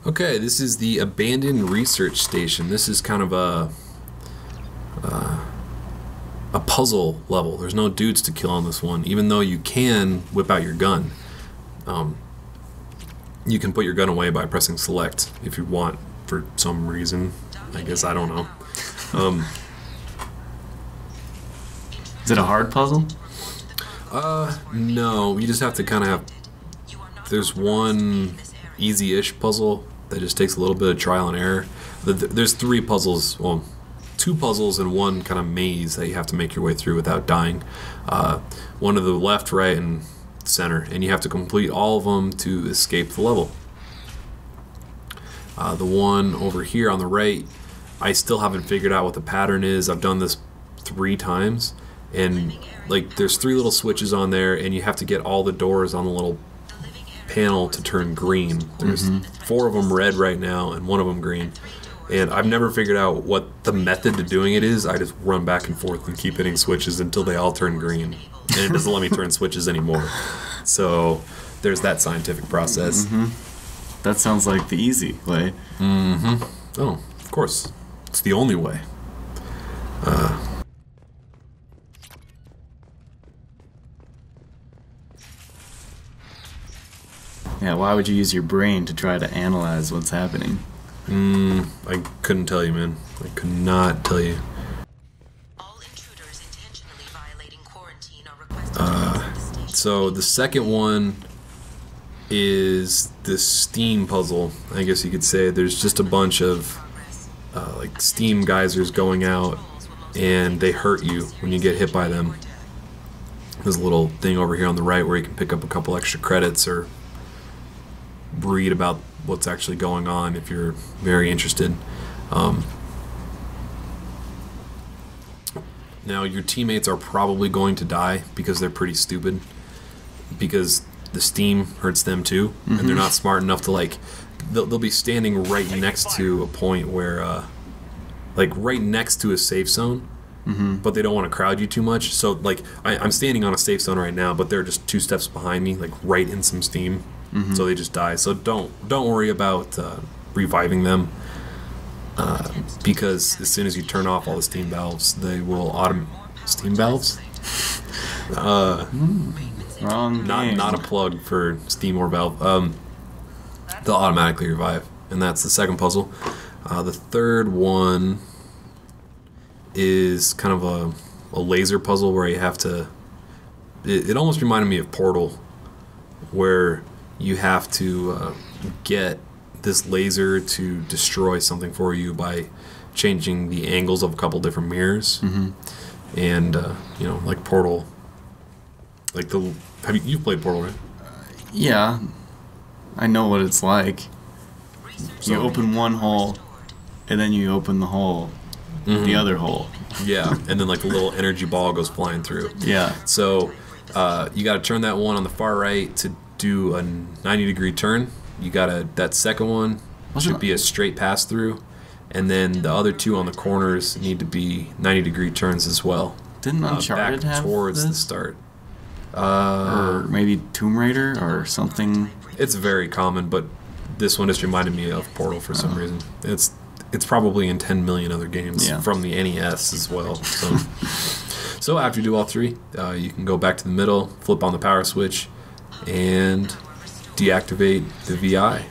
Okay, this is the abandoned research station. This is kind of a puzzle level. There's no dudes to kill on this one, even though you can whip out your gun. You can put your gun away by pressing select if you want for some reason. I guess I don't know. Is it a hard puzzle? No, you just have to kind of have... There's one easy-ish puzzle that just takes a little bit of trial and error. There's three puzzles, well, two puzzles and one kind of maze that you have to make your way through without dying. One to the left, right, and center, and you have to complete all of them to escape the level. The one over here on the right, I still haven't figured out what the pattern is. I've done this 3 times, and like there's 3 little switches on there, and you have to get all the doors on the little panel to turn green. There's 4 of them red right now and 1 of them green, and I've never figured out what the method to doing it is. I just run back and forth and keep hitting switches until they all turn green, and it doesn't let me turn switches anymore. So there's that scientific process. That sounds like the easy way. Oh, of course, it's the only way. Yeah, why would you use your brain to try to analyze what's happening? I couldn't tell you, man. I could not tell you. All intruders intentionally violating quarantine are requested. So the second one is the steam puzzle, I guess you could say. There's just a bunch of like steam geysers going out, and they hurt you when you get hit by them. There's a little thing over here on the right where you can pick up a couple extra credits or read about what's actually going on if you're very interested. Now your teammates are probably going to die because they're pretty stupid, because the steam hurts them too, and they're not smart enough to, like, they'll be standing right next to a point where like right next to a safe zone, but they don't want to crowd you too much. So like I'm standing on a safe zone right now, but they're just 2 steps behind me, like right in some steam. So they just die. So don't worry about reviving them, because as soon as you turn off all the steam valves, they will steam valves? Wrong game. Not a plug for steam or valve. They'll automatically revive, and that's the second puzzle. The third one is kind of a laser puzzle where you have to... It almost reminded me of Portal, where you have to get this laser to destroy something for you by changing the angles of a couple different mirrors. And you know, like Portal, like you've played Portal, right? Yeah, I know what it's like. You open one hole, and then you open the hole, the other hole. Yeah, and then like the little energy ball goes flying through. Yeah. So you got to turn that one on the far right to do a 90-degree turn. You gotta, that second one should be a straight pass through, and then the other 2 on the corners need to be 90-degree turns as well. Didn't Uncharted back have towards this? the start. Or maybe Tomb Raider or something. It's very common, but this one just reminded me of Portal for some reason. It's probably in 10 million other games from the NES as well. So after you do all 3, you can go back to the middle, flip on the power switch, and deactivate the VI.